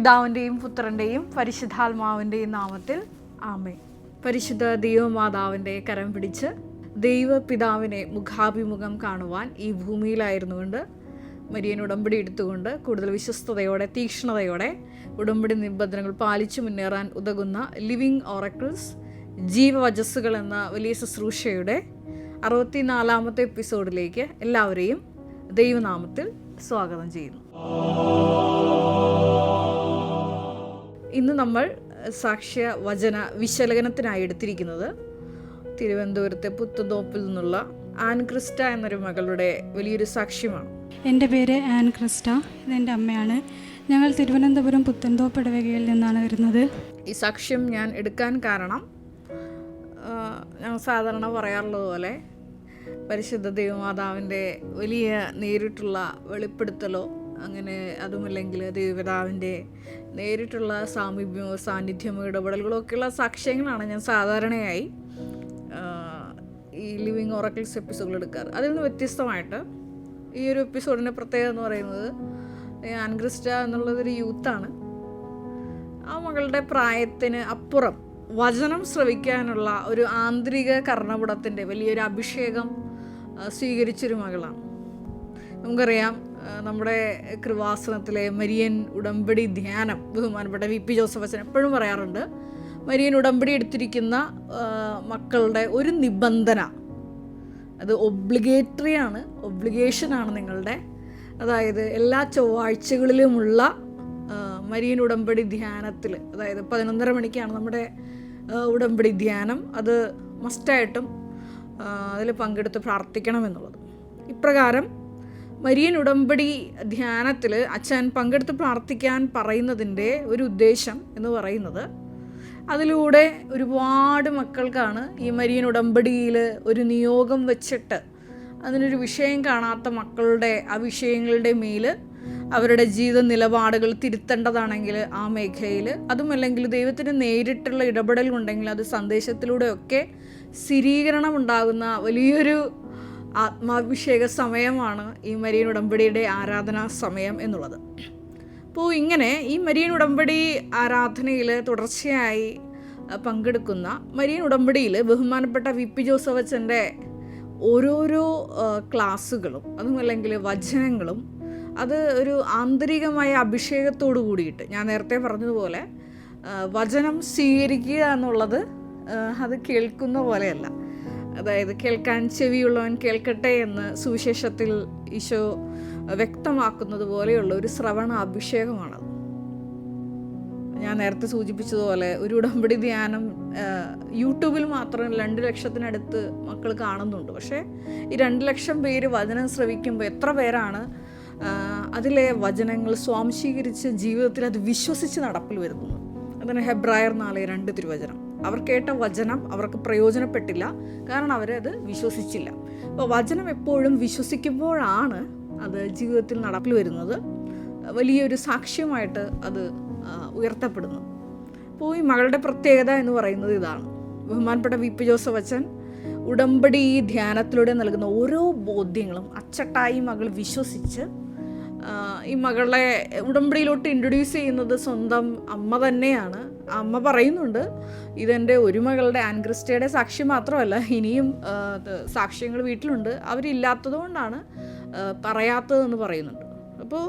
പിതാവിൻ്റെയും പുത്രൻ്റെയും പരിശുദ്ധാത്മാവിൻ്റെയും നാമത്തിൽ ആമേൻ. പരിശുദ്ധ ദൈവമാതാവിൻ്റെ കരം പിടിച്ച് ദൈവപിതാവിനെ മുഖാഭിമുഖം കാണുവാൻ ഈ ഭൂമിയിലായിരുന്നുകൊണ്ട് മരിയൻ ഉടമ്പടി എടുത്തുകൊണ്ട് കൂടുതൽ വിശ്വസ്തയോടെ തീക്ഷ്ണതയോടെ ഉടമ്പടി നിബന്ധനകൾ പാലിച്ചു മുന്നേറാൻ ഉതകുന്ന ലിവിങ് ഓറക്കിൾസ് ജീവവചസ്സുകൾ എന്ന വലിയ ശുശ്രൂഷയുടെ 64-ാമത്തെ എപ്പിസോഡിലേക്ക് എല്ലാവരെയും ദൈവനാമത്തിൽ സ്വാഗതം ചെയ്യുന്നു. ഇന്ന് നമ്മൾ സാക്ഷ്യ വചന വിശകലനത്തിനായി എടുത്തിരിക്കുന്നത് തിരുവനന്തപുരത്തെ പുത്തുന്തോപ്പിൽ നിന്നുള്ള ആൻ ക്രിസ്റ്റ എന്നൊരു മകളുടെ വലിയൊരു സാക്ഷ്യമാണ്. എൻ്റെ പേര് ആൻ ക്രിസ്റ്റ, ഇതെൻ്റെ അമ്മയാണ്. ഞങ്ങൾ തിരുവനന്തപുരം പുത്തൻതോപ്പ് ഇടവകയിൽ നിന്നാണ് വരുന്നത്. ഈ സാക്ഷ്യം ഞാൻ എടുക്കാൻ കാരണം ഞാൻ സാധാരണ പറയാറുള്ളത് പോലെ പരിശുദ്ധ ദൈവമാതാവിൻ്റെ വലിയ നേരിട്ടുള്ള വെളിപ്പെടുത്തലോ അങ്ങനെ അതുമല്ലെങ്കിൽ ദൈവപിതാവിൻ്റെ നേരിട്ടുള്ള സാമീപ്യമോ സാന്നിധ്യമോ ഇടപെടലുകളോ ഒക്കെയുള്ള സാക്ഷ്യങ്ങളാണ് ഞാൻ സാധാരണയായി ഈ ലിവിങ് ഓറക്കിൾസ് എപ്പിസോഡുകൾ എടുക്കാറ്. അതിൽ നിന്ന് വ്യത്യസ്തമായിട്ട് ഈ ഒരു എപ്പിസോഡിൻ്റെ പ്രത്യേകത എന്ന് പറയുന്നത് ആൻ ക്രിസ്റ്റ എന്നുള്ളതൊരു യൂത്താണ്. ആ മകളുടെ പ്രായത്തിന് അപ്പുറം വചനം ശ്രവിക്കാനുള്ള ഒരു ആന്തരിക കർണപുടത്തിൻ്റെ വലിയൊരു അഭിഷേകം സ്വീകരിച്ചൊരു മകളാണ്. നമുക്കറിയാം, നമ്മുടെ കൃപാസനത്തിലെ മരിയൻ ഉടമ്പടി ധ്യാനം ബഹുമാനപ്പെട്ട വി പി ജോസഫ് അച്ഛൻ എപ്പോഴും പറയാറുണ്ട്, മരിയൻ ഉടമ്പടി എടുത്തിരിക്കുന്ന മക്കളുടെ ഒരു നിബന്ധന, അത് ഒബ്ലിഗേഷനാണ് നിങ്ങളുടെ. അതായത് എല്ലാ ചൊവ്വാഴ്ചകളിലുമുള്ള മരിയൻ ഉടമ്പടി ധ്യാനത്തിൽ, അതായത് 11:30 മണിക്കാണ് നമ്മുടെ ഉടമ്പടി ധ്യാനം. അത് മസ്റ്റായിട്ടും അതിൽ പങ്കെടുത്ത് പ്രാർത്ഥിക്കണമെന്നുള്ളത്. ഇപ്രകാരം മരിയൻ ഉടമ്പടി ധ്യാനത്തിൽ അച്ഛൻ പങ്കെടുത്ത് പ്രാർത്ഥിക്കാൻ പറയുന്നതിൻ്റെ ഒരു ഉദ്ദേശം എന്ന് പറയുന്നത്, അതിലൂടെ ഒരുപാട് മക്കൾക്കാണ് ഈ മരിയൻ ഉടമ്പടിയിൽ ഒരു നിയോഗം വെച്ചിട്ട് അതിനൊരു വിഷയം കാണാത്ത മക്കളുടെ ആ വിഷയങ്ങളുടെ മേൽ അവരുടെ ജീവിത നിലപാടുകൾ തിരുത്തേണ്ടതാണെങ്കിൽ ആ മേഖലയിൽ, അതുമല്ലെങ്കിൽ ദൈവത്തിന് നേരിട്ടുള്ള ഇടപെടൽ ഉണ്ടെങ്കിൽ അത് സന്ദേശത്തിലൂടെയൊക്കെ സ്ഥിരീകരണം ഉണ്ടാകുന്ന വലിയൊരു ആത്മാഭിഷേക സമയമാണ് ഈ മരിയൻ ഉടമ്പടിയുടെ ആരാധനാ സമയം എന്നുള്ളത്. അപ്പോൾ ഇങ്ങനെ ഈ മരിയൻ ഉടമ്പടി ആരാധനയിൽ തുടർച്ചയായി പങ്കെടുക്കുന്ന മരിയൻ ഉടമ്പടിയിൽ ബഹുമാനപ്പെട്ട വി പി ജോസഫ് അച്ഛൻ്റെ ഓരോരോ ക്ലാസ്സുകളും അതുമല്ലെങ്കിൽ വചനങ്ങളും അത് ഒരു ആന്തരികമായ അഭിഷേകത്തോടു കൂടിയിട്ട്, ഞാൻ നേരത്തെ പറഞ്ഞതുപോലെ വചനം സ്വീകരിക്കുക എന്നുള്ളത് അത് കേൾക്കുന്ന പോലെയല്ല. അതായത് കേൾക്കാൻ ചെവിയുള്ളവൻ കേൾക്കട്ടെ എന്ന് സുവിശേഷത്തിൽ ഈശോ വ്യക്തമാക്കുന്നത് പോലെയുള്ള ഒരു ശ്രവണ അഭിഷേകമാണത്. ഞാൻ നേരത്തെ സൂചിപ്പിച്ചതുപോലെ ഒരു ഉടമ്പടി ധ്യാനം യൂട്യൂബിൽ മാത്രം 2 ലക്ഷത്തിനടുത്ത് മക്കൾ കാണുന്നുണ്ട്. പക്ഷേ ഈ 2 ലക്ഷം പേര് വചനം ശ്രവിക്കുമ്പോൾ എത്ര പേരാണ് അതിലെ വചനങ്ങൾ സ്വാംശീകരിച്ച് ജീവിതത്തിൽ അത് വിശ്വസിച്ച് നടപ്പിൽ വരുന്നത്? അതിന് ഹെബ്രായർ 4:2 തിരുവചനം. അവർ കേട്ട വചനം അവർക്ക് പ്രയോജനപ്പെട്ടില്ല, കാരണം അവരത് വിശ്വസിച്ചില്ല. അപ്പോൾ വചനം എപ്പോഴും വിശ്വസിക്കുമ്പോഴാണ് അത് ജീവിതത്തിൽ നടപ്പിൽ വരുന്നത്, വലിയൊരു സാക്ഷ്യമായിട്ട് അത് ഉയർത്തപ്പെടുന്നു. അപ്പോൾ ഈ മകളുടെ പ്രത്യേകത എന്ന് പറയുന്നത് ഇതാണ്. ബഹുമാനപ്പെട്ട വി പി ജോസഫ് അച്ഛൻ ഉടമ്പടി ധ്യാനത്തിലൂടെ നൽകുന്ന ഓരോ ബോധ്യങ്ങളും അച്ചട്ടായി മകൾ വിശ്വസിച്ച് ഈ മകളെ ഉടമ്പടിയിലോട്ട് ഇൻട്രൊഡ്യൂസ് ചെയ്യുന്നത് സ്വന്തം അമ്മ തന്നെയാണ്. അമ്മ പറയുന്നുണ്ട്, ഇതെൻ്റെ ഒരു മകളുടെ ആൻ ക്രിസ്റ്റയുടെ സാക്ഷ്യം മാത്രമല്ല, ഇനിയും സാക്ഷ്യങ്ങൾ വീട്ടിലുണ്ട്, അവരില്ലാത്തത് കൊണ്ടാണ് പറയാത്തതെന്ന് പറയുന്നുണ്ട്. അപ്പോൾ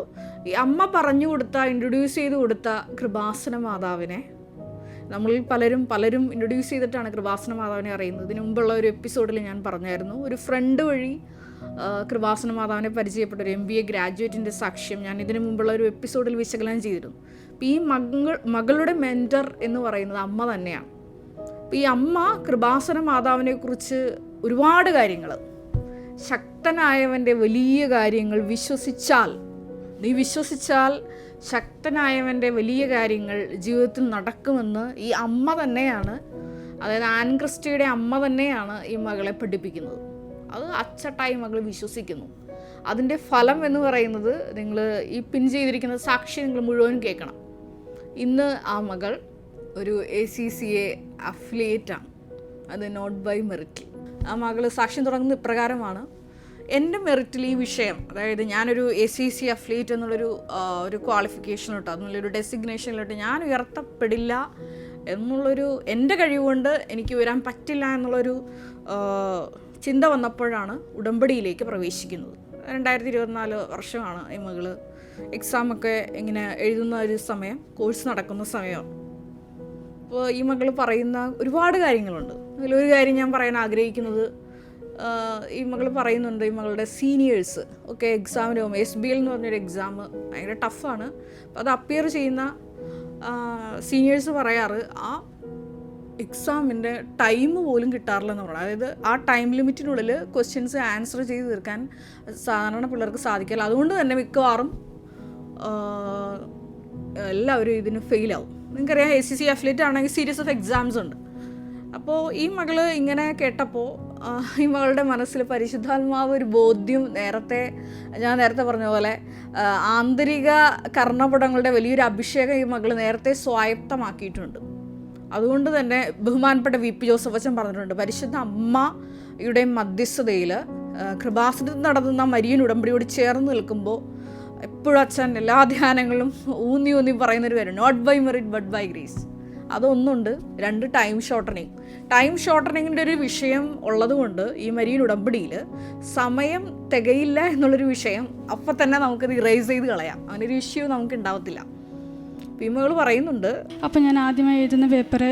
ഈ അമ്മ പറഞ്ഞു കൊടുത്ത, ഇൻട്രൊഡ്യൂസ് ചെയ്ത് കൊടുത്ത കൃപാസന മാതാവിനെ നമ്മളിൽ പലരും ഇൻട്രൊഡ്യൂസ് ചെയ്തിട്ടാണ് കൃപാസന മാതാവിനെ അറിയുന്നത്. ഇതിനു മുമ്പുള്ള ഒരു എപ്പിസോഡിൽ ഞാൻ പറഞ്ഞായിരുന്നു, ഒരു ഫ്രണ്ട് വഴി കൃപാസന മാതാവിനെ പരിചയപ്പെട്ട ഒരു MBA ഗ്രാജുവേറ്റിൻ്റെ സാക്ഷ്യം ഞാൻ ഇതിനു മുമ്പുള്ള ഒരു എപ്പിസോഡിൽ വിശകലനം ചെയ്തിരുന്നു. അപ്പോൾ ഈ മകളുടെ മെൻറ്റർ എന്ന് പറയുന്നത് അമ്മ തന്നെയാണ്. അപ്പോൾ ഈ അമ്മ കൃപാസന മാതാവിനെക്കുറിച്ച് ഒരുപാട് കാര്യങ്ങൾ, ശക്തനായവൻ്റെ വലിയ കാര്യങ്ങൾ നീ വിശ്വസിച്ചാൽ ശക്തനായവൻ്റെ വലിയ കാര്യങ്ങൾ ജീവിതത്തിൽ നടക്കുമെന്ന് ഈ അമ്മ തന്നെയാണ്, അതായത് ആൻ ക്രിസ്റ്റയുടെ അമ്മ തന്നെയാണ് ഈ മകളെ പഠിപ്പിക്കുന്നത്. അത് അച്ചട്ടായി മകൾ വിശ്വസിക്കുന്നു. അതിൻ്റെ ഫലം എന്ന് പറയുന്നത്, നിങ്ങൾ ഈ പിൻ ചെയ്തിരിക്കുന്ന സാക്ഷ്യം നിങ്ങൾ മുഴുവൻ കേൾക്കണം. ഇന്ന് ആ മകൾ ഒരു ACCA അഫിലിയേറ്റാണ്, അത് നോട്ട് ബൈ മെറിറ്റ്. ആ മകൾ സാക്ഷ്യം തുടങ്ങുന്നത് ഇപ്രകാരമാണ്: എൻ്റെ മെറിറ്റിൽ ഈ വിഷയം, അതായത് ഞാനൊരു ACC അത്ലീറ്റ് എന്നുള്ളൊരു ഒരു ക്വാളിഫിക്കേഷനിലോട്ട്, അതുള്ളൊരു ഡെസിഗ്നേഷനിലോട്ട് ഞാൻ ഉയർത്തപ്പെടില്ല എന്നുള്ളൊരു, എൻ്റെ കഴിവുകൊണ്ട് എനിക്ക് വരാൻ പറ്റില്ല എന്നുള്ളൊരു ചിന്ത വന്നപ്പോഴാണ് ഉടമ്പടിയിലേക്ക് പ്രവേശിക്കുന്നത്. 2024 വർഷമാണ് ഈ മകള് എക്സാമൊക്കെ ഇങ്ങനെ എഴുതുന്ന ഒരു സമയം, കോഴ്സ് നടക്കുന്ന സമയം. അപ്പോൾ ഈ മകൾ പറയുന്ന ഒരുപാട് കാര്യങ്ങളുണ്ട്. അതിലൊരു കാര്യം ഞാൻ പറയാൻ ആഗ്രഹിക്കുന്നത്, ഈ മകൾ പറയുന്നുണ്ട് ഈ മകളുടെ സീനിയേഴ്സ് ഒക്കെ എക്സാമിന് പോകുമ്പോൾ SBL എന്ന് പറഞ്ഞൊരു എക്സാം ഭയങ്കര ടഫാണ്. അപ്പോൾ അത് അപ്പിയർ ചെയ്യുന്ന സീനിയേഴ്സ് പറയാറ് ആ എക്സാമിൻ്റെ ടൈം പോലും കിട്ടാറില്ലെന്ന് പറഞ്ഞു. അതായത് ആ ടൈം ലിമിറ്റിനുള്ളിൽ ക്വസ്റ്റ്യൻസ് ആൻസർ ചെയ്ത് തീർക്കാൻ സാധാരണ പിള്ളേർക്ക് സാധിക്കില്ല. അതുകൊണ്ട് തന്നെ മിക്കവാറും എല്ലാവരും ഇതിന് ഫെയിലാവും. നിങ്ങൾക്കറിയാം ACC അത്ലറ്റ് ആണെങ്കിൽ സീരീസ് ഓഫ് എക്സാംസ് ഉണ്ട്. അപ്പോൾ ഈ മകള് ഇങ്ങനെ കേട്ടപ്പോൾ ഈ മകളുടെ മനസ്സിൽ പരിശുദ്ധാത്മാവ് ഒരു ബോധ്യം, ഞാൻ നേരത്തെ പറഞ്ഞ പോലെ ആന്തരിക കർണപടങ്ങളുടെ വലിയൊരു അഭിഷേകം ഈ മകൾ നേരത്തെ സ്വായത്തമാക്കിയിട്ടുണ്ട്. അതുകൊണ്ട് തന്നെ ബഹുമാനപ്പെട്ട VP ജോസഫ് അച്ഛൻ പറഞ്ഞിട്ടുണ്ട്, പരിശുദ്ധ അമ്മയുടെ മധ്യസ്ഥതയിൽ കൃപാസനത്തിൽ നടത്തുന്ന മരിയൻ ഉടമ്പടിയോട് ചേർന്ന് നിൽക്കുമ്പോൾ എപ്പോഴും അച്ഛൻ എല്ലാ ധ്യാനങ്ങളും ഊന്നി പറയുന്നൊരു കാര്യം, not by merit but by grace. അതൊന്നുണ്ട്. 2 ടൈം ഷോർട്ടനിങ്ങിൻ്റെ ഒരു വിഷയം ഉള്ളതുകൊണ്ട് ഈ മരിയൻ ഉടമ്പടിയിൽ സമയം തികയില്ല എന്നുള്ളൊരു വിഷയം അപ്പം തന്നെ നമുക്കത് ഇറേസ് ചെയ്ത് കളയാം. അങ്ങനൊരു ഇഷ്യൂ നമുക്ക് ഉണ്ടാവത്തില്ല. ഭീമകൾ പറയുന്നുണ്ട്. അപ്പോൾ ഞാൻ ആദ്യമായി എഴുതുന്ന പേപ്പർ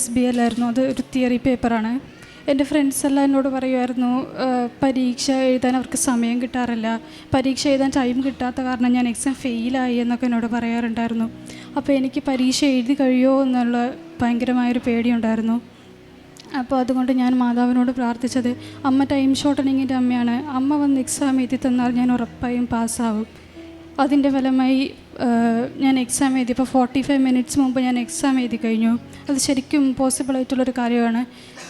SBL ആയിരുന്നു. അത് ഒരു തിയറി പേപ്പറാണ്. എൻ്റെ ഫ്രണ്ട്സ് എല്ലാം എന്നോട് പറയുമായിരുന്നു, പരീക്ഷ എഴുതാൻ അവർക്ക് സമയം കിട്ടാറില്ല, പരീക്ഷ എഴുതാൻ ടൈം കിട്ടാത്ത കാരണം ഞാൻ എക്സാം ഫെയിലായി എന്നൊക്കെ എന്നോട് പറയാറുണ്ടായിരുന്നു. അപ്പോൾ എനിക്ക് പരീക്ഷ എഴുതി കഴിയുമോ എന്നുള്ള ഭയങ്കരമായൊരു പേടിയുണ്ടായിരുന്നു. അപ്പോൾ അതുകൊണ്ട് ഞാൻ മാതാവിനോട് പ്രാർത്ഥിച്ചത്, അമ്മ ടൈം ഷോർട്ടനിങ്ങിൻ്റെ അമ്മയാണ്, അമ്മ വന്ന് എക്സാം എഴുതി തന്നാൽ ഞാൻ ഉറപ്പായും പാസ്സാവും. അതിൻ്റെ ഫലമായി ഞാൻ എക്സാം എഴുതിയപ്പോൾ 45 മിനിറ്റ്സ് മുമ്പ് ഞാൻ എക്സാം എഴുതി കഴിഞ്ഞു. അത് ശരിക്കും ഇമ്പോസിബിൾ ആയിട്ടുള്ളൊരു കാര്യമാണ്.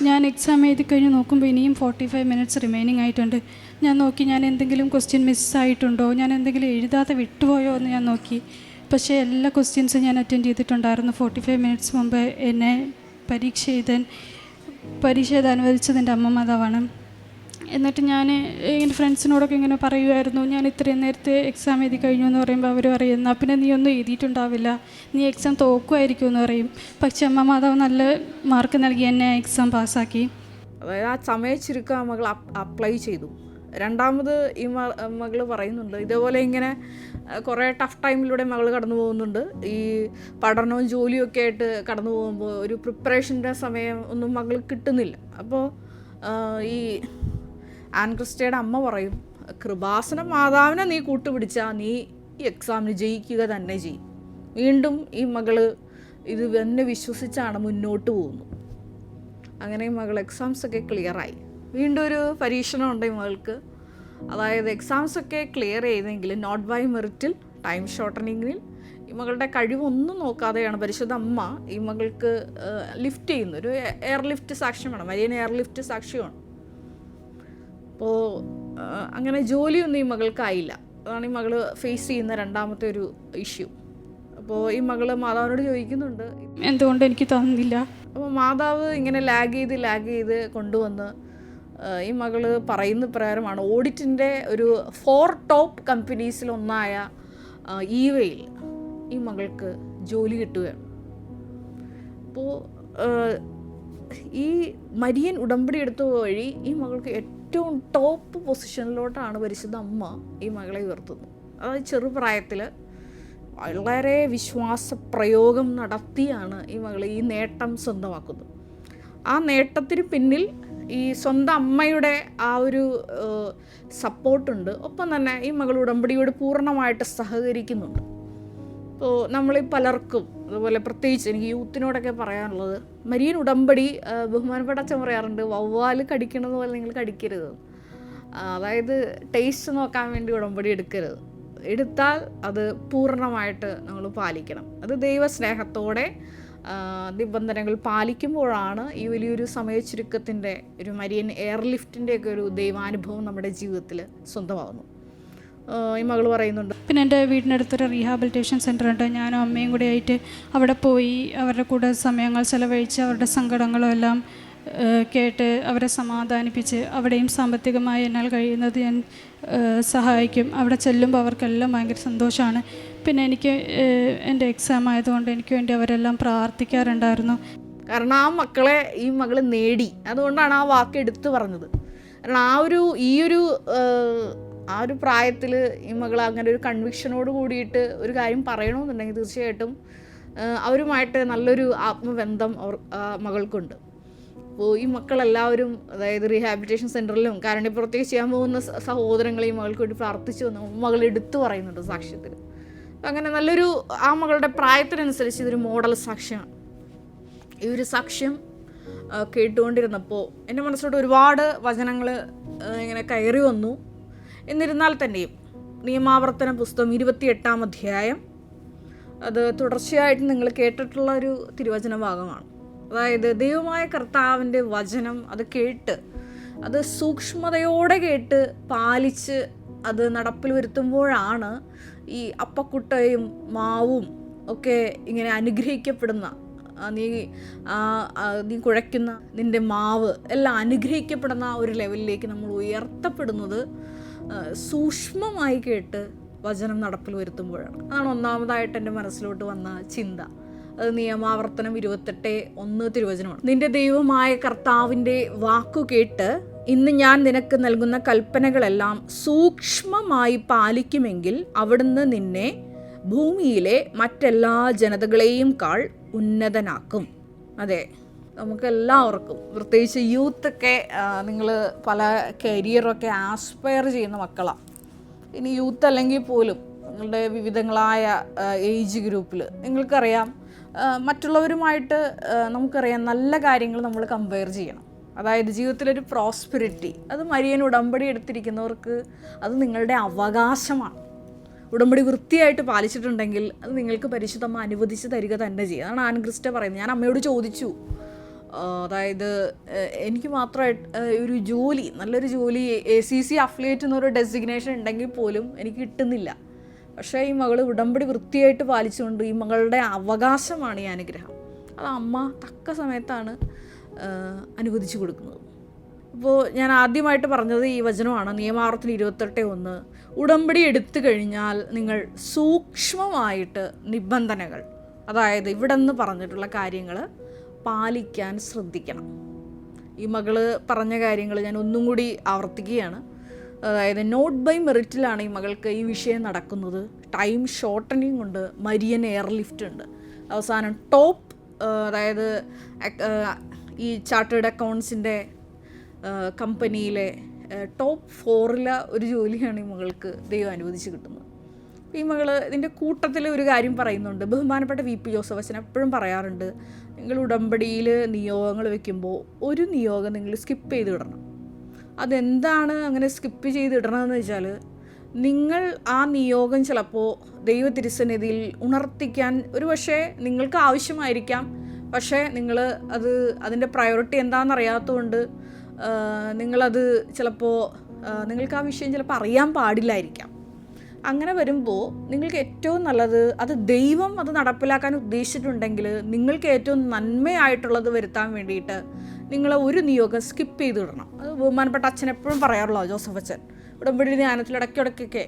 ഞാൻ എക്സാം എഴുതി കഴിഞ്ഞ് നോക്കുമ്പോൾ ഇനിയും 45 മിനിറ്റ്സ് റിമൈനിങ് ആയിട്ടുണ്ട്. ഞാൻ നോക്കി, ഞാൻ എന്തെങ്കിലും ക്വസ്റ്റ്യൻ മിസ്സായിട്ടുണ്ടോ, ഞാൻ എന്തെങ്കിലും എഴുതാതെ വിട്ടുപോയോ എന്ന് ഞാൻ നോക്കി. പക്ഷേ എല്ലാ ക്വസ്റ്റ്യൻസും ഞാൻ അറ്റൻഡ് ചെയ്തിട്ടുണ്ടായിരുന്നു. 45 മിനിറ്റ്സ് മുമ്പ് എന്നെ പരീക്ഷ എഴുതാൻ അനുവദിച്ചത് എൻ്റെ അമ്മ മാതാവാണ്. എന്നിട്ട് ഞാൻ എൻ്റെ ഫ്രണ്ട്സിനോടൊക്കെ ഇങ്ങനെ പറയുമായിരുന്നു, ഞാൻ ഇത്രയും നേരത്തെ എക്സാം എഴുതി കഴിഞ്ഞു എന്ന് പറയുമ്പോൾ അവർ പറയുന്ന പിന്നെ നീ ഒന്നും എഴുതിയിട്ടുണ്ടാവില്ല, നീ എക്സാം തോക്കുമായിരിക്കും എന്ന് പറയും. പക്ഷെ അമ്മ മാതാവ് നല്ല മാർക്ക് നൽകി എന്നെ എക്സാം പാസ്സാക്കി. അതായത് ആ സമയ ചുരുക്കം മകൾ അപ്ലൈ ചെയ്തു. രണ്ടാമത് ഈ മകൾ പറയുന്നുണ്ട്, ഇതേപോലെ ഇങ്ങനെ കുറേ ടഫ് ടൈമിലൂടെ മകൾ കടന്നു പോകുന്നുണ്ട്. ഈ പഠനവും ജോലിയും ഒക്കെ ആയിട്ട് കടന്നു പോകുമ്പോൾ ഒരു പ്രിപ്പറേഷൻ്റെ സമയം ഒന്നും മകൾ കിട്ടുന്നില്ല. അപ്പോൾ ഈ ആൻ ക്രിസ്റ്റയുടെ അമ്മ പറയും, കൃപാസന മാതാവിനെ നീ കൂട്ടുപിടിച്ചാൽ നീ ഈ എക്സാമിന് ജയിക്കുക തന്നെ ചെയ്യും. വീണ്ടും ഈ മകള് ഇത് തന്നെ വിശ്വസിച്ചാണ് മുന്നോട്ട് പോകുന്നു. അങ്ങനെ ഈ മകൾ എക്സാംസൊക്കെ ക്ലിയറായി. വീണ്ടും ഒരു പരീക്ഷണമുണ്ട് ഈ മകൾക്ക്. അതായത് എക്സാംസൊക്കെ ക്ലിയർ ചെയ്തെങ്കിൽ നോട്ട് ബൈ മെറിറ്റിൽ ടൈം ഷോർട്ടനിങ്ങിൽ ഈ മകളുടെ കഴിവൊന്നും നോക്കാതെയാണ് പരിശുദ്ധ അമ്മ ഈ മകൾക്ക് ലിഫ്റ്റ് ചെയ്യുന്നു. ഒരു എയർ ലിഫ്റ്റ് സാക്ഷ്യമാണ്, മരിയൻ എയർ ലിഫ്റ്റ് സാക്ഷ്യമാണ്. അപ്പോൾ അങ്ങനെ ജോലിയൊന്നും ഈ മകൾക്കായില്ല. അതാണ് ഈ മകൾ ഫേസ് ചെയ്യുന്ന രണ്ടാമത്തെ ഒരു ഇഷ്യൂ. അപ്പോൾ ഈ മകൾ മാതാവിനോട് ചോദിക്കുന്നുണ്ട്, എന്തുകൊണ്ട് എനിക്ക് തന്നില്ല. അപ്പോൾ മാതാവ് ഇങ്ങനെ ലാഗ് ചെയ്ത് കൊണ്ടുവന്ന് ഈ മകൾ പറയുന്ന പ്രകാരമാണ് ഓഡിറ്റിൻ്റെ ഒരു 4 ടോപ്പ് കമ്പനീസിലൊന്നായ ഈവയിൽ ഈ മകൾക്ക് ജോലി കിട്ടുകയാണ്. അപ്പോൾ ഈ മരിയൻ ഉടമ്പടി എടുത്ത വഴി ഈ മകൾക്ക് ഏറ്റവും ടോപ്പ് പൊസിഷനിലോട്ടാണ് പരിശുദ്ധ അമ്മ ഈ മകളെ ഉയർത്തുന്നത്. അതായത് ചെറുപ്രായത്തിൽ വളരെ വിശ്വാസപ്രയോഗം നടത്തിയാണ് ഈ മകൾ ഈ നേട്ടം സ്വന്തമാക്കുന്നത്. ആ നേട്ടത്തിന് പിന്നിൽ ഈ സ്വന്തം അമ്മയുടെ ആ ഒരു സപ്പോർട്ടുണ്ട്. ഒപ്പം തന്നെ ഈ മകൾ ഉടമ്പടിയോട് പൂർണ്ണമായിട്ട് സഹകരിക്കുന്നുണ്ട്. അപ്പോൾ നമ്മളീ പലർക്കും, അതുപോലെ പ്രത്യേകിച്ച് എനിക്ക് യൂത്തിനോടൊക്കെ പറയാനുള്ളത്, മരിയൻ ഉടമ്പടി ബഹുമാനപ്പെട്ട അച്ഛൻ പറയാറുണ്ട്, വവ്വാൽ കടിക്കണത് പോലെ നിങ്ങൾ കടിക്കരുത്. അതായത് ടേസ്റ്റ് നോക്കാൻ വേണ്ടി ഉടമ്പടി എടുക്കരുത്. എടുത്താൽ അത് പൂർണ്ണമായിട്ട് നമ്മൾ പാലിക്കണം. അത് ദൈവസ്നേഹത്തോടെ നിബന്ധനകൾ പാലിക്കുമ്പോഴാണ് ഈ വലിയൊരു സമയ ചുരുക്കത്തിൻ്റെ ഒരു മരിയൻ എയർ ലിഫ്റ്റിൻ്റെയൊക്കെ ഒരു ദൈവാനുഭവം നമ്മുടെ ജീവിതത്തിൽ സ്വന്തമാകുന്നു. ഈ മകൾ പറയുന്നുണ്ട്, പിന്നെ എൻ്റെ വീടിനടുത്തൊരു റീഹാബിലിറ്റേഷൻ സെൻ്റർ ഉണ്ട്. ഞാനും അമ്മയും കൂടെ ആയിട്ട് അവിടെ പോയി അവരുടെ കൂടെ സമയങ്ങൾ ചെലവഴിച്ച് അവരുടെ സങ്കടങ്ങളും എല്ലാം കേട്ട് അവരെ സമാധാനിപ്പിച്ച് അവിടെയും സാമ്പത്തികമായി എന്നാൽ കഴിയുന്നത് ഞാൻ സഹായിക്കും. അവിടെ ചെല്ലുമ്പോൾ അവർക്കെല്ലാം ഭയങ്കര സന്തോഷമാണ്. പിന്നെ എനിക്ക് എൻ്റെ എക്സാം ആയതുകൊണ്ട് എനിക്ക് വേണ്ടി അവരെല്ലാം പ്രാർത്ഥിക്കാറുണ്ടായിരുന്നു. കാരണം ആ മക്കളെ ഈ മകൾ നേടി, അതുകൊണ്ടാണ് ആ വാക്ക് എടുത്തു പറഞ്ഞത്. കാരണം ആ ഒരു പ്രായത്തിൽ ഈ മകൾ അങ്ങനെ ഒരു കൺവിക്ഷനോട് കൂടിയിട്ട് ഒരു കാര്യം പറയണമെന്നുണ്ടെങ്കിൽ തീർച്ചയായിട്ടും അവരുമായിട്ട് നല്ലൊരു ആത്മബന്ധം മകൾക്കുണ്ട്. അപ്പോൾ ഈ മക്കളെല്ലാവരും, അതായത് റീഹാബിലിറ്റേഷൻ സെൻറ്ററിലും കാരുണ്യപ്രവൃത്തി ചെയ്യാൻ പോകുന്ന സഹോദരങ്ങളെയും മകൾക്ക് വേണ്ടി പ്രാർത്ഥിച്ചു വന്ന് മകൾ എടുത്തു പറയുന്നുണ്ട് സാക്ഷ്യത്തിൽ. അങ്ങനെ നല്ലൊരു ആ മകളുടെ പ്രായത്തിനനുസരിച്ച് ഇതൊരു മോഡൽ സാക്ഷ്യമാണ്. ഈ ഒരു സാക്ഷ്യം കേട്ടുകൊണ്ടിരുന്നപ്പോൾ എൻ്റെ മനസ്സിലോട്ട് ഒരുപാട് വചനങ്ങൾ ഇങ്ങനെ കയറി വന്നു. എന്നിരുന്നാൽ തന്നെയും നിയമാവർത്തന പുസ്തകം 28-ാം അധ്യായം, അത് തുടർച്ചയായിട്ട് നിങ്ങൾ കേട്ടിട്ടുള്ള ഒരു തിരുവചന ഭാഗമാണ്. അതായത് ദൈവമായ കർത്താവിൻ്റെ വചനം അത് കേട്ട്, അത് സൂക്ഷ്മതയോടെ കേട്ട് പാലിച്ച് അത് നടപ്പിൽ വരുത്തുമ്പോഴാണ് ഈ അപ്പക്കുട്ടയും മാവും ഒക്കെ ഇങ്ങനെ അനുഗ്രഹിക്കപ്പെടുന്ന, നീ കുഴയ്ക്കുന്ന നിൻ്റെ മാവ് എല്ലാം അനുഗ്രഹിക്കപ്പെടുന്ന ഒരു ലെവലിലേക്ക് നമ്മൾ ഉയർത്തപ്പെടുന്നത് സൂക്ഷ്മമായി കേട്ട് വചനം നടപ്പിൽ വരുത്തുമ്പോഴാണ്. അതാണ് ഒന്നാമതായിട്ട് എൻ്റെ മനസ്സിലോട്ട് വന്ന ചിന്ത. അത് നിയമാവർത്തനം 28:1 തിരുവചനമാണ്. നിന്റെ ദൈവമായ കർത്താവിൻ്റെ വാക്കു കേട്ട് ഇന്ന് ഞാൻ നിനക്ക് നൽകുന്ന കൽപ്പനകളെല്ലാം സൂക്ഷ്മമായി പാലിക്കുമെങ്കിൽ അവിടുന്ന് നിന്നെ ഭൂമിയിലെ മറ്റെല്ലാ ജനതകളെയും കാൾ ഉന്നതനാക്കും. അതെ, നമുക്കെല്ലാവർക്കും, പ്രത്യേകിച്ച് യൂത്തൊക്കെ, നിങ്ങൾ പല കരിയറൊക്കെ ആസ്പയർ ചെയ്യുന്ന മക്കളാണ്. ഇനി യൂത്ത് അല്ലെങ്കിൽ പോലും നിങ്ങളുടെ വിവിധങ്ങളായ ഏജ് ഗ്രൂപ്പിൽ നിങ്ങൾക്കറിയാം, മറ്റുള്ളവരുമായിട്ട് നമുക്കറിയാം നല്ല കാര്യങ്ങൾ നമ്മൾ കമ്പയർ ചെയ്യണം. അതായത് ജീവിതത്തിലൊരു പ്രോസ്പെരിറ്റി, അത് മരിയൻ ഉടമ്പടി എടുത്തിരിക്കുന്നവർക്ക് അത് നിങ്ങളുടെ അവകാശമാണ്. ഉടമ്പടി വൃത്തിയായിട്ട് പാലിച്ചിട്ടുണ്ടെങ്കിൽ അത് നിങ്ങൾക്ക് പരിശുദ്ധമ്മ അനുവദിച്ച് തരിക തന്നെ ചെയ്യും. അതാണ് ആൻ ക്രിസ്റ്റ പറയുന്നത്. ഞാൻ അമ്മയോട് ചോദിച്ചു, അതായത് എനിക്ക് മാത്രമായിട്ട് ഒരു ജോലി, നല്ലൊരു ജോലി, ACC അഫിലിയേറ്റ് എന്നൊരു ഡെസിഗ്നേഷൻ ഉണ്ടെങ്കിൽ പോലും എനിക്ക് കിട്ടുന്നില്ല. പക്ഷേ ഈ മകൾ ഉടമ്പടി വൃത്തിയായിട്ട് പാലിച്ചുകൊണ്ട് ഈ മകളുടെ അവകാശമാണ് ഈ അനുഗ്രഹം. അത് അമ്മ തക്ക സമയത്താണ് അനുവദിച്ചു കൊടുക്കുന്നത്. അപ്പോൾ ഞാൻ ആദ്യമായിട്ട് പറഞ്ഞത് ഈ വചനമാണ്, നിയമാവർത്തനം 28:1. ഉടമ്പടി എടുത്തു കഴിഞ്ഞാൽ നിങ്ങൾ സൂക്ഷ്മമായിട്ട് നിബന്ധനകൾ, അതായത് ഇവിടെ നിന്ന് പറഞ്ഞിട്ടുള്ള കാര്യങ്ങൾ പാലിക്കാൻ ശ്രദ്ധിക്കണം. ഈ മകള് പറഞ്ഞ കാര്യങ്ങൾ ഞാൻ ഒന്നും കൂടി ആവർത്തിക്കുകയാണ്. അതായത് നോട്ട് ബൈ മെറിറ്റിലാണ് ഈ മകൾക്ക് ഈ വിഷയം നടക്കുന്നത്. ടൈം ഷോർട്ടനിങ് ഉണ്ട്, മരിയൻ എയർലിഫ്റ്റ് ഉണ്ട്. അവസാനം ടോപ്പ്, അതായത് ഈ ചാർട്ടേഡ് അക്കൗണ്ട്സിൻ്റെ കമ്പനിയിലെ ടോപ്പ് 4 ഒരു ജോലിയാണ് ഈ മകൾക്ക് ദൈവം അനുവദിച്ച് കിട്ടുന്നത്. ഈ മകൾ ഇതിൻ്റെ കൂട്ടത്തിൽ ഒരു കാര്യം പറയുന്നുണ്ട്. ബഹുമാനപ്പെട്ട VP ജോസഫ് അച്ഛൻ എപ്പോഴും പറയാറുണ്ട്, നിങ്ങൾ ഉടമ്പടിയിൽ നിയോഗങ്ങൾ വെക്കുമ്പോൾ ഒരു നിയോഗം നിങ്ങൾ സ്കിപ്പ് ചെയ്ത് ഇടണം. അതെന്താണ് അങ്ങനെ സ്കിപ്പ് ചെയ്ത് ഇടണമെന്ന് വെച്ചാൽ, നിങ്ങൾ ആ നിയോഗം ചിലപ്പോൾ ദൈവ തിരുസന്നിധിയിൽ ഉണർത്തിക്കാൻ ഒരു പക്ഷേ നിങ്ങൾക്ക് ആവശ്യമായിരിക്കാം. പക്ഷേ നിങ്ങൾ അതിൻ്റെ പ്രയോറിറ്റി എന്താണെന്നറിയാത്തതുകൊണ്ട് നിങ്ങളത് ചിലപ്പോൾ നിങ്ങൾക്ക് ആ വിഷയം ചിലപ്പോൾ അറിയാൻ പാടില്ലായിരിക്കാം. അങ്ങനെ വരുമ്പോൾ നിങ്ങൾക്ക് ഏറ്റവും നല്ലത്, അത് ദൈവം അത് നടപ്പിലാക്കാൻ ഉദ്ദേശിച്ചിട്ടുണ്ടെങ്കിൽ നിങ്ങൾക്ക് ഏറ്റവും നന്മയായിട്ടുള്ളത് വരുത്താൻ വേണ്ടിയിട്ട് നിങ്ങൾ ഒരു നിയോഗം സ്കിപ്പ് ചെയ്ത് വിടണം. അത് ബഹുമാനപ്പെട്ട അച്ഛൻ എപ്പോഴും പറയാറുള്ളൂ, ജോസഫ് അച്ഛൻ ഉടമ്പടി ധ്യാനത്തിൽ ഇടയ്ക്കിടയ്ക്കൊക്കെ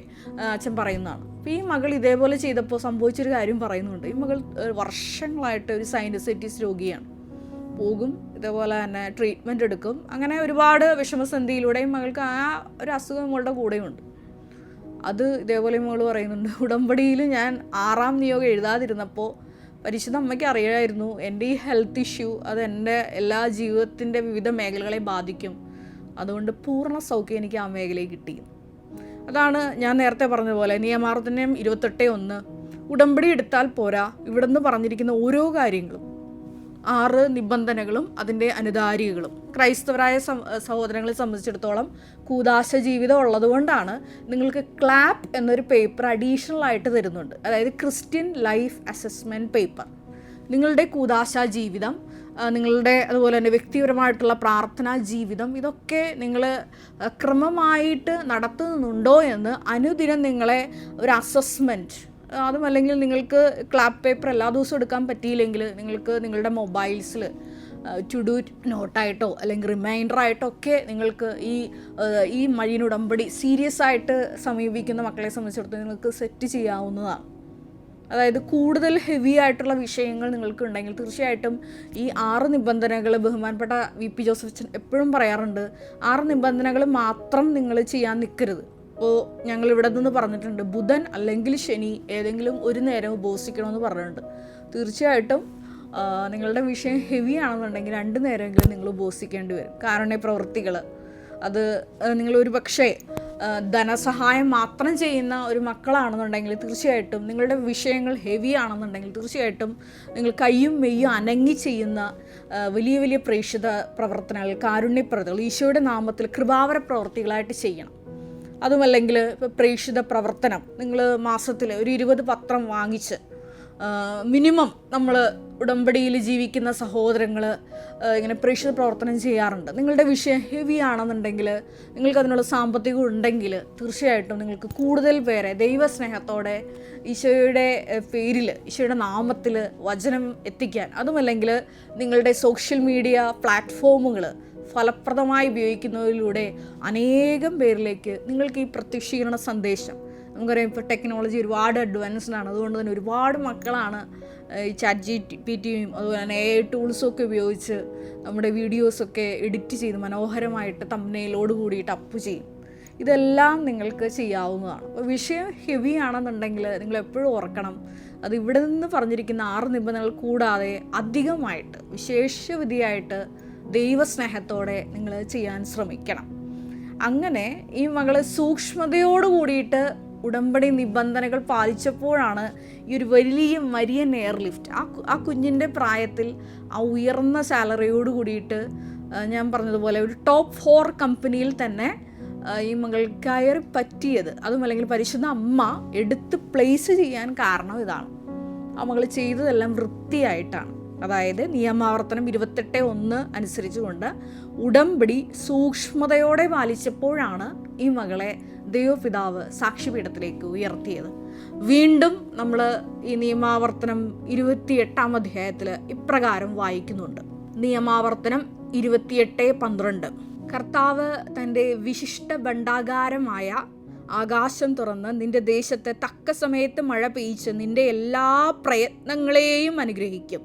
അച്ഛൻ പറയുന്നതാണ്. അപ്പോൾ ഈ മകൾ ഇതേപോലെ ചെയ്തപ്പോൾ സംഭവിച്ചൊരു കാര്യം പറയുന്നുണ്ട്. ഈ മകൾ വർഷങ്ങളായിട്ട് ഒരു സൈനസൈറ്റിസ് രോഗിയാണ്. പോകും, ഇതേപോലെ തന്നെ ട്രീറ്റ്മെൻറ്റ് എടുക്കും. അങ്ങനെ ഒരുപാട് വിഷമസന്ധിയിലൂടെയും മകൾക്ക് ആ ഒരു അസുഖം മകളുടെ കൂടെയുണ്ട്. അത് ഇതേപോലെ മകൾ പറയുന്നുണ്ട്, ഉടമ്പടിയിൽ ഞാൻ 6ാം നിയോഗം എഴുതാതിരുന്നപ്പോൾ പരിശുദ്ധ അമ്മയ്ക്ക് അറിയാമായിരുന്നു എൻ്റെ ഈ ഹെൽത്ത് ഇഷ്യൂ അത് എൻ്റെ എല്ലാ ജീവിതത്തിൻ്റെ വിവിധ മേഖലകളെ ബാധിക്കും. അതുകൊണ്ട് പൂർണ്ണ സൗഖ്യം എനിക്ക് ആ മേഖലയിൽ കിട്ടി. അതാണ് ഞാൻ നേരത്തെ പറഞ്ഞ പോലെ നിയമാവർത്തനം 28:1. ഉടമ്പടി എടുത്താൽ പോരാ, ഇവിടെ നിന്ന് പറഞ്ഞിരിക്കുന്ന ഓരോ കാര്യങ്ങളും, 6 നിബന്ധനകളും അതിൻ്റെ അനുധാരികളും ക്രൈസ്തവരായ സഹോദരങ്ങളെ സംബന്ധിച്ചിടത്തോളം കൂദാശ ജീവിതം ഉള്ളതുകൊണ്ടാണ് നിങ്ങൾക്ക് ക്ലാപ്പ് എന്നൊരു പേപ്പർ അഡീഷണൽ ആയിട്ട് തരുന്നുണ്ട്. അതായത് ക്രിസ്ത്യൻ ലൈഫ് അസസ്മെൻറ്റ് പേപ്പർ. നിങ്ങളുടെ കൂദാശ ജീവിതം, നിങ്ങളുടെ അതുപോലെ തന്നെ വ്യക്തിപരമായിട്ടുള്ള പ്രാർത്ഥനാ ജീവിതം, ഇതൊക്കെ നിങ്ങൾ ക്രമമായിട്ട് നടത്തുന്നുണ്ടോ എന്ന് അനുദിനം നിങ്ങളെ ഒരു അസസ്മെൻറ്റ്, അതുമല്ലെങ്കിൽ നിങ്ങൾക്ക് ക്ലാപ്പ് പേപ്പർ എല്ലാ ദിവസവും എടുക്കാൻ പറ്റിയില്ലെങ്കിൽ നിങ്ങൾക്ക് നിങ്ങളുടെ മൊബൈൽസിൽ ടു ഡു നോട്ടായിട്ടോ അല്ലെങ്കിൽ റിമൈൻഡറായിട്ടോ ഒക്കെ നിങ്ങൾക്ക് ഈ മരിയൻ ഉടമ്പടി സീരിയസ് ആയിട്ട് സമീപിക്കുന്ന മക്കളെ സംബന്ധിച്ചിടത്തോളം നിങ്ങൾക്ക് സെറ്റ് ചെയ്യാവുന്നതാണ്. അതായത് കൂടുതൽ ഹെവി ആയിട്ടുള്ള വിഷയങ്ങൾ നിങ്ങൾക്കുണ്ടെങ്കിൽ തീർച്ചയായിട്ടും ഈ 6 നിബന്ധനകൾ ബഹുമാനപ്പെട്ട VP ജോസഫ് അച്ഛൻ എപ്പോഴും പറയാറുണ്ട്. 6 നിബന്ധനകൾ മാത്രം നിങ്ങൾ ചെയ്യാൻ നിൽക്കരുത്. അപ്പോൾ ഞങ്ങൾ ഇവിടെ നിന്ന് പറഞ്ഞിട്ടുണ്ട്, ബുധൻ അല്ലെങ്കിൽ ശനി ഏതെങ്കിലും ഒരു നേരം ഉപവസിക്കണമെന്ന് പറഞ്ഞിട്ടുണ്ട്. തീർച്ചയായിട്ടും നിങ്ങളുടെ വിഷയം ഹെവി ആണെന്നുണ്ടെങ്കിൽ 2 നേരമെങ്കിലും നിങ്ങൾ ഉപവസിക്കേണ്ടി വരും. കാരുണ്യ പ്രവൃത്തികൾ അത് നിങ്ങളൊരു പക്ഷേ ധനസഹായം മാത്രം ചെയ്യുന്ന ഒരു മക്കളാണെന്നുണ്ടെങ്കിൽ തീർച്ചയായിട്ടും നിങ്ങളുടെ വിഷയങ്ങൾ ഹെവി ആണെന്നുണ്ടെങ്കിൽ തീർച്ചയായിട്ടും നിങ്ങൾ കയ്യും മെയ്യും അനങ്ങി ചെയ്യുന്ന വലിയ വലിയ പ്രേക്ഷിത പ്രവർത്തനങ്ങൾ, കാരുണ്യ പ്രവൃത്തികൾ ഈശോയുടെ നാമത്തിൽ കൃപാവര പ്രവൃത്തികളായിട്ട് ചെയ്യണം. അതുമല്ലെങ്കിൽ ഇപ്പോൾ പ്രേക്ഷിത പ്രവർത്തനം നിങ്ങൾ മാസത്തിൽ ഒരു 20 പത്രം വാങ്ങിച്ച് മിനിമം നമ്മൾ ഉടമ്പടിയിൽ ജീവിക്കുന്ന സഹോദരങ്ങൾ ഇങ്ങനെ പ്രേക്ഷിത പ്രവർത്തനം ചെയ്യാറുണ്ട്. നിങ്ങളുടെ വിഷയം ഹെവി ആണെന്നുണ്ടെങ്കിൽ നിങ്ങൾക്കതിനുള്ള സാമ്പത്തികം ഉണ്ടെങ്കിൽ തീർച്ചയായിട്ടും നിങ്ങൾക്ക് കൂടുതൽ പേരെ ദൈവസ്നേഹത്തോടെ ഈശോയുടെ പേരിൽ ഈശോയുടെ നാമത്തിൽ വചനം എത്തിക്കാൻ, അതുമല്ലെങ്കിൽ നിങ്ങളുടെ സോഷ്യൽ മീഡിയ പ്ലാറ്റ്ഫോമുകൾ ഫലപ്രദമായി ഉപയോഗിക്കുന്നതിലൂടെ അനേകം പേരിലേക്ക് നിങ്ങൾക്ക് ഈ പ്രത്യക്ഷീകരണ സന്ദേശം, നമുക്കറിയാം ഇപ്പോൾ ടെക്നോളജി ഒരുപാട് അഡ്വാൻസ്ഡ് ആണ്. അതുകൊണ്ട് തന്നെ ഒരുപാട് മക്കളാണ് ഈ ChatGPTയും അതുപോലെ തന്നെ AI ടൂൾസൊക്കെ ഉപയോഗിച്ച് നമ്മുടെ വീഡിയോസൊക്കെ എഡിറ്റ് ചെയ്ത് മനോഹരമായിട്ട് തംബ്നെയിലോട് കൂടിയിട്ട് അപ്പ് ചെയ്യും. ഇതെല്ലാം നിങ്ങൾക്ക് ചെയ്യാവുന്നതാണ്. അപ്പോൾ വിഷയം ഹെവി ആണെന്നുണ്ടെങ്കിൽ നിങ്ങൾ എപ്പോഴും ഓർക്കണം, അത് ഇവിടെ നിന്ന് പറഞ്ഞിരിക്കുന്ന 6 നിബന്ധനകൾ കൂടാതെ അധികമായിട്ട് വിശേഷവിധിയായിട്ട് ദൈവസ്നേഹത്തോടെ നിങ്ങൾ ചെയ്യാൻ ശ്രമിക്കണം. അങ്ങനെ ഈ മകള് സൂക്ഷ്മതയോട് കൂടിയിട്ട് ഉടമ്പടി നിബന്ധനകൾ പാലിച്ചപ്പോഴാണ് ഈ ഒരു വലിയ മരിയൻ എയർലിഫ്റ്റ് ആ കുഞ്ഞിൻ്റെ പ്രായത്തിൽ ആ ഉയർന്ന സാലറിയോട് കൂടിയിട്ട് ഞാൻ പറഞ്ഞതുപോലെ ഒരു ടോപ്പ് 4 കമ്പനിയിൽ തന്നെ ഈ മകൾ കയറി പറ്റിയത്, അതും അല്ലെങ്കിൽ പരിശുദ്ധ അമ്മ എടുത്ത് പ്ലേസ് ചെയ്യാൻ കാരണം ഇതാണ്. ആ മകൾ ചെയ്തതെല്ലാം വൃത്തിയായിട്ടാണ്. അതായത് നിയമാവർത്തനം 28:1 അനുസരിച്ചുകൊണ്ട് ഉടമ്പടി സൂക്ഷ്മതയോടെ പാലിച്ചപ്പോഴാണ് ഈ മകളെ ദൈവപിതാവ് സാക്ഷിപീഠത്തിലേക്ക് ഉയർത്തിയത്. വീണ്ടും നമ്മൾ ഈ നിയമാവർത്തനം 28-ാം അധ്യായത്തിൽ ഇപ്രകാരം വായിക്കുന്നുണ്ട്. നിയമാവർത്തനം 28:12 കർത്താവ് തൻ്റെ വിശിഷ്ട ഭണ്ഡാകാരമായ ആകാശം തുറന്ന് നിന്റെ ദേശത്തെ തക്ക സമയത്ത് മഴ പെയ്ച്ച് നിന്റെ എല്ലാ പ്രയത്നങ്ങളെയും അനുഗ്രഹിക്കും.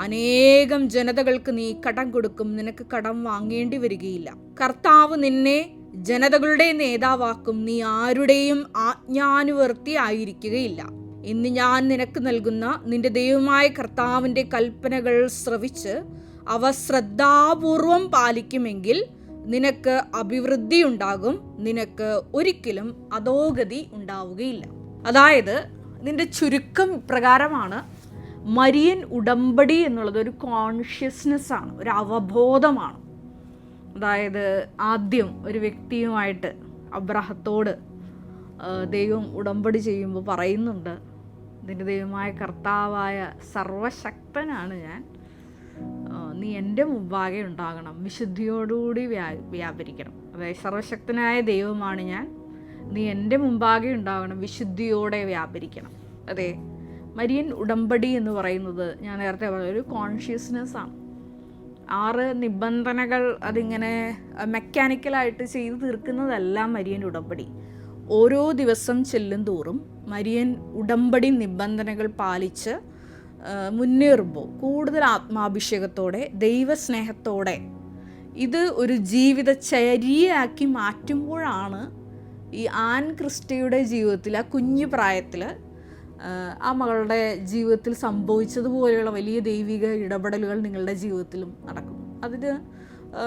അനേകം ജനതകൾക്ക് നീ കടം കൊടുക്കും, നിനക്ക് കടം വാങ്ങേണ്ടി വരികയില്ല. കർത്താവ് നിന്നെ ജനതകളുടെ നേതാവാക്കും, നീ ആരുടെയും ആജ്ഞാനുവർത്തി ആയിരിക്കുകയില്ല. ഇന്ന് ഞാൻ നിനക്ക് നൽകുന്ന നിന്റെ ദൈവമായ കർത്താവിൻ്റെ കൽപ്പനകൾ ശ്രവിച്ച് അവ ശ്രദ്ധാപൂർവം പാലിക്കുമെങ്കിൽ നിനക്ക് അഭിവൃദ്ധി ഉണ്ടാകും, നിനക്ക് ഒരിക്കലും അധോഗതി ഉണ്ടാവുകയില്ല. അതായത് ഇതിൻ്റെ ചുരുക്കം ഇപ്രകാരമാണ്. മരിയൻ ഉടമ്പടി എന്നുള്ളത് ഒരു കോൺഷ്യസ്നെസ് ആണ്, ഒരു അവബോധമാണ്. അതായത് ആദ്യം ഒരു വ്യക്തിയുമായിട്ട് അബ്രാഹത്തോട് ദൈവം ഉടമ്പടി ചെയ്യുമ്പോൾ പറയുന്നുണ്ട്, നിന്റെ ദൈവമായ കർത്താവായ സർവശക്തനാണ് ഞാൻ, നീ എൻ്റെ മുമ്പാകെ ഉണ്ടാകണം, വിശുദ്ധിയോടുകൂടി വ്യാപരിക്കണം. അതായത് സർവശക്തനായ ദൈവമാണ് ഞാൻ, നീ എൻ്റെ മുമ്പാകെ ഉണ്ടാകണം, വിശുദ്ധിയോടെ വ്യാപരിക്കണം. അതെ, മരിയൻ ഉടമ്പടി എന്ന് പറയുന്നത് ഞാൻ നേരത്തെ പറഞ്ഞ ഒരു കോൺഷ്യസ്നെസ് ആണ്. 6 നിബന്ധനകൾ അതിങ്ങനെ മെക്കാനിക്കലായിട്ട് ചെയ്തു തീർക്കുന്നതല്ല മരിയൻ ഉടമ്പടി. ഓരോ ദിവസം ചെല്ലും തോറും മരിയൻ ഉടമ്പടി നിബന്ധനകൾ പാലിച്ച് മുന്നേറുമ്പോൾ കൂടുതൽ ആത്മാഭിഷേകത്തോടെ ദൈവസ്നേഹത്തോടെ ഇത് ഒരു ജീവിതചര്യയാക്കി മാറ്റുമ്പോഴാണ് ഈ ആൻ ക്രിസ്റ്റയുടെ ജീവിതത്തിൽ ആ കുഞ്ഞു പ്രായത്തിൽ ആ മകളുടെ ജീവിതത്തിൽ സംഭവിച്ചതുപോലെയുള്ള വലിയ ദൈവിക ഇടപെടലുകൾ നിങ്ങളുടെ ജീവിതത്തിലും നടക്കുന്നു. അതിന്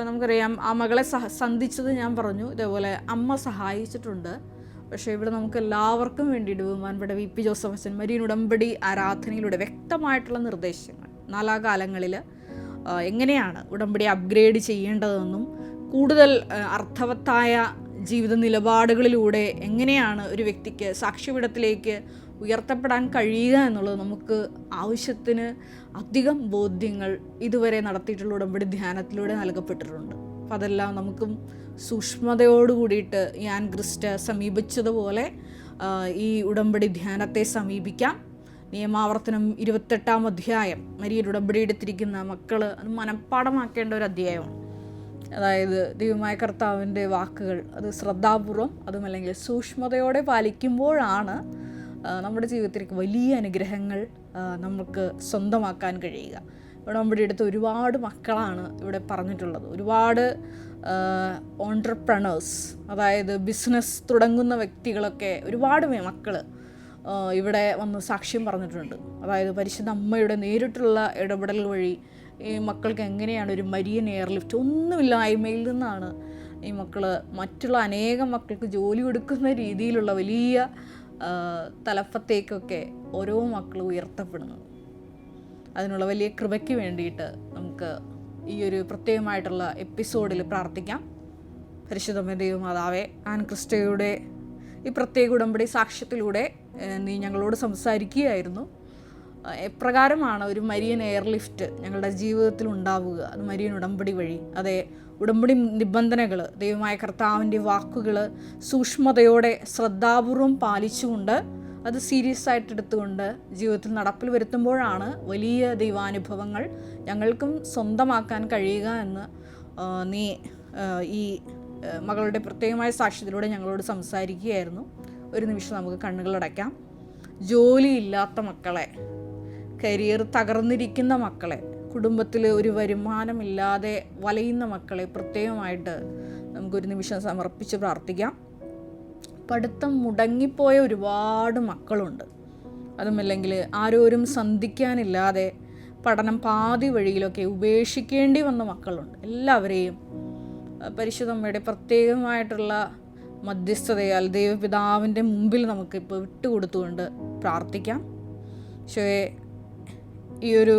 നമുക്കറിയാം, ആ മകളെ സന്ധിച്ചത് ഞാൻ പറഞ്ഞു, ഇതേപോലെ അമ്മ സഹായിച്ചിട്ടുണ്ട്. പക്ഷേ ഇവിടെ നമുക്ക് എല്ലാവർക്കും വേണ്ടിയിട്ട് ബഹുമാനപ്പെട്ട VP ജോസഫ് അച്ഛൻ മരിയൻ ഉടമ്പടി ആരാധനയിലൂടെ വ്യക്തമായിട്ടുള്ള നിർദ്ദേശങ്ങൾ 4 കാലങ്ങളിൽ എങ്ങനെയാണ് ഉടമ്പടി അപ്ഗ്രേഡ് ചെയ്യേണ്ടതെന്നും കൂടുതൽ അർത്ഥവത്തായ ജീവിത നിലപാടുകളിലൂടെ എങ്ങനെയാണ് ഒരു വ്യക്തിക്ക് സാക്ഷ്യപീഠത്തിലേക്ക് ഉയർത്തപ്പെടാൻ കഴിയുക എന്നുള്ളത് നമുക്ക് ആവശ്യത്തിന് അധികം ബോധ്യങ്ങൾ ഇതുവരെ നടത്തിയിട്ടുള്ള ഉടമ്പടി ധ്യാനത്തിലൂടെ നൽകപ്പെട്ടിട്ടുണ്ട്. അപ്പം അതെല്ലാം നമുക്കും സൂക്ഷ്മതയോട് കൂടിയിട്ട് ആൻ ക്രിസ്റ്റ സമീപിച്ചതുപോലെ ഈ ഉടമ്പടി ധ്യാനത്തെ സമീപിക്കാം. നിയമാവർത്തനം 28-ാം അധ്യായം, മരിയൻ ഉടമ്പടി എടുത്തിരിക്കുന്ന മക്കൾ അത് മനഃപ്പാടമാക്കേണ്ട ഒരു അധ്യായമാണ്. അതായത് ദൈവമായ കർത്താവിൻ്റെ വാക്കുകൾ അത് ശ്രദ്ധാപൂർവം അതുമല്ലെങ്കിൽ സൂക്ഷ്മതയോടെ പാലിക്കുമ്പോഴാണ് നമ്മുടെ ജീവിതത്തിലേക്ക് വലിയ അനുഗ്രഹങ്ങൾ നമുക്ക് സ്വന്തമാക്കാൻ കഴിയുക. ഉടമ്പടി എടുത്ത ഒരുപാട് മക്കളാണ് ഇവിടെ പറഞ്ഞിട്ടുള്ളത്. ഒരുപാട് ഓൺട്രപ്രണേഴ്സ്, അതായത് ബിസിനസ് തുടങ്ങുന്ന വ്യക്തികളൊക്കെ ഒരുപാട് മക്കൾ ഇവിടെ വന്ന് സാക്ഷ്യം പറഞ്ഞിട്ടുണ്ട്. അതായത് പരിശുദ്ധ അമ്മയുടെ നേരിട്ടുള്ള ഇടപെടൽ വഴി ഈ മക്കൾക്ക് എങ്ങനെയാണ് ഒരു മരിയൻ എയർലിഫ്റ്റ്, ഒന്നുമില്ലായ്മയിൽ നിന്നാണ് ഈ മക്കൾ മറ്റുള്ള അനേകം മക്കൾക്ക് ജോലി കൊടുക്കുന്ന രീതിയിലുള്ള വലിയ തലപ്പത്തേക്കൊക്കെ ഓരോ മക്കളും ഉയർത്തപ്പെടുന്നത്. അതിനുള്ള വലിയ കൃപയ്ക്ക് വേണ്ടിയിട്ട് നമുക്ക് ഈ ഒരു പ്രത്യേകമായിട്ടുള്ള എപ്പിസോഡിൽ പ്രാർത്ഥിക്കാം. പരിശുദ്ധ ദൈവമാതാവേ, ആൻ ക്രിസ്റ്റയുടെ ഈ പ്രത്യേക ഉടമ്പടി സാക്ഷ്യത്തിലൂടെ നീ ഞങ്ങളോട് സംസാരിക്കുകയായിരുന്നു. എപ്രകാരമാണ് ഒരു മരിയൻ എയർലിഫ്റ്റ് ഞങ്ങളുടെ ജീവിതത്തിൽ ഉണ്ടാവുക? അത് മരിയൻ ഉടമ്പടി വഴി. അതെ, ഉടമ്പടി നിബന്ധനകൾ, ദൈവമായ കർത്താവിൻ്റെ വാക്കുകൾ സൂക്ഷ്മതയോടെ ശ്രദ്ധാപൂർവം പാലിച്ചുകൊണ്ട് അത് സീരിയസ് ആയിട്ട് എടുത്തുകൊണ്ട് ജീവിതത്തിൽ നടപ്പിൽ വരുത്തുമ്പോഴാണ് വലിയ ദൈവാനുഭവങ്ങൾ ഞങ്ങൾക്കും സ്വന്തമാക്കാൻ കഴിയുക എന്ന് നീ ഈ മകളുടെ പ്രത്യേകമായ സാക്ഷ്യത്തിലൂടെ ഞങ്ങളോട് സംസാരിക്കുകയായിരുന്നു. ഒരു നിമിഷം നമുക്ക് കണ്ണുകളടയ്ക്കാം. ജോലിയില്ലാത്ത മക്കളെ, കരിയർ തകർന്നിരിക്കുന്ന മക്കളെ, കുടുംബത്തിൽ ഒരു വരുമാനമില്ലാതെ വലയുന്ന മക്കളെ പ്രത്യേകമായിട്ട് നമുക്കൊരു നിമിഷം സമർപ്പിച്ച് പ്രാർത്ഥിക്കാം. പഠിത്തം മുടങ്ങിപ്പോയ ഒരുപാട് മക്കളുണ്ട്. അതുമല്ലെങ്കിൽ ആരോരും സന്ധിക്കാനില്ലാതെ പഠനം പാതി വഴിയിലൊക്കെ ഉപേക്ഷിക്കേണ്ടി വന്ന മക്കളുണ്ട്. എല്ലാവരെയും പരിശുദ്ധമ്മയുടെ പ്രത്യേകമായിട്ടുള്ള മധ്യസ്ഥതയാൽ ദൈവപിതാവിൻ്റെ മുമ്പിൽ നമുക്കിപ്പോൾ വിട്ടുകൊടുത്തുകൊണ്ട് പ്രാർത്ഥിക്കാം. ഈശോയെ, ഈ ഒരു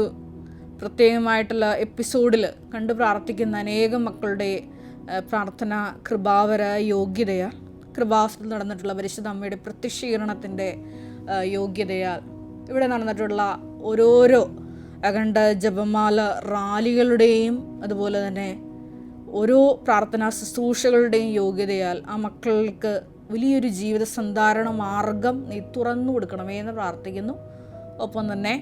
പ്രത്യേകമായിട്ടുള്ള എപ്പിസോഡിൽ കണ്ടു പ്രാർത്ഥിക്കുന്ന അനേകം മക്കളുടെ പ്രാർത്ഥന കൃപാവര യോഗ്യതയാൽ, കൃപാസനത്തിൽ നടന്നിട്ടുള്ള പരിശുദ്ധ അമ്മയുടെ പ്രത്യക്ഷീകരണത്തിൻ്റെ യോഗ്യതയാൽ, ഇവിടെ നടന്നിട്ടുള്ള ഓരോരോ അഖണ്ഡ ജപമാല റാലികളുടെയും അതുപോലെ തന്നെ ഓരോ പ്രാർത്ഥനാ ശുശ്രൂഷകളുടെയും യോഗ്യതയാൽ ആ മക്കൾക്ക് വലിയൊരു ജീവിത സന്ധാരണ മാർഗം നീ തുറന്നു കൊടുക്കണമേ എന്ന് പ്രാർത്ഥിക്കുന്നു. ഒപ്പം തന്നെ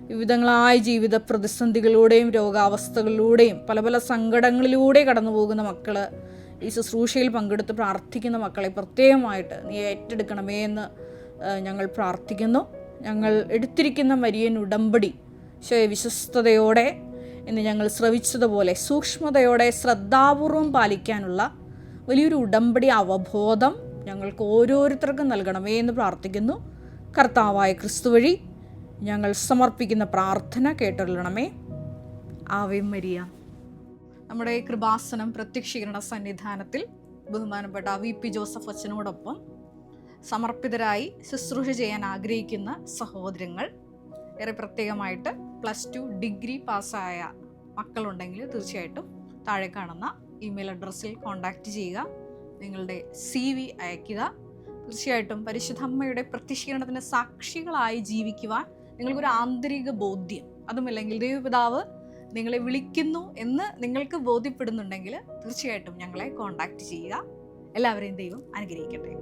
വിവിധങ്ങളായ ജീവിത പ്രതിസന്ധികളിലൂടെയും രോഗാവസ്ഥകളിലൂടെയും പല പല സങ്കടങ്ങളിലൂടെ കടന്നു പോകുന്ന മക്കൾ, ഈ ശുശ്രൂഷയിൽ പങ്കെടുത്ത് പ്രാർത്ഥിക്കുന്ന മക്കളെ പ്രത്യേകമായിട്ട് നീ ഏറ്റെടുക്കണമേ എന്ന് ഞങ്ങൾ പ്രാർത്ഥിക്കുന്നു. ഞങ്ങൾ എടുത്തിരിക്കുന്ന മരിയൻ ഉടമ്പടി വിശ്വസ്തയോടെ ഇന്ന് ഞങ്ങൾ ശ്രവിച്ചതുപോലെ സൂക്ഷ്മതയോടെ ശ്രദ്ധാപൂർവം പാലിക്കാനുള്ള വലിയൊരു ഉടമ്പടി അവബോധം ഞങ്ങൾക്ക് ഓരോരുത്തർക്കും നൽകണമേ എന്ന് പ്രാർത്ഥിക്കുന്നു. കർത്താവായ ക്രിസ്തു വഴി ഞങ്ങൾ സമർപ്പിക്കുന്ന പ്രാർത്ഥന കേട്ടൊള്ളണമേ. Ave Maria. നമ്മുടെ കൃപാസനം പ്രത്യക്ഷീകരണ സന്നിധാനത്തിൽ ബഹുമാനപ്പെട്ട VP ജോസഫ് അച്ഛനോടൊപ്പം സമർപ്പിതരായി ശുശ്രൂഷ ചെയ്യാൻ ആഗ്രഹിക്കുന്ന സഹോദരങ്ങൾ, ഏറെ പ്രത്യേകമായിട്ട് +2 ഡിഗ്രി പാസ്സായ മക്കളുണ്ടെങ്കിൽ തീർച്ചയായിട്ടും താഴെ കാണുന്ന ഇമെയിൽ അഡ്രസ്സിൽ കോൺടാക്റ്റ് ചെയ്യുക. നിങ്ങളുടെ CV അയയ്ക്കുക. തീർച്ചയായിട്ടും പരിശുദ്ധ അമ്മയുടെ പ്രത്യക്ഷീകരണത്തിന് സാക്ഷികളായി ജീവിക്കുവാൻ നിങ്ങൾക്കൊരു ആന്തരിക ബോധ്യം, അതുമല്ലെങ്കിൽ ദൈവപിതാവ് നിങ്ങളെ വിളിക്കുന്നു എന്ന് നിങ്ങൾക്ക് ബോധ്യപ്പെടുന്നുണ്ടെങ്കിൽ തീർച്ചയായിട്ടും ഞങ്ങളെ കോൺടാക്റ്റ് ചെയ്യുക. എല്ലാവരെയും ദൈവം അനുഗ്രഹിക്കട്ടെ.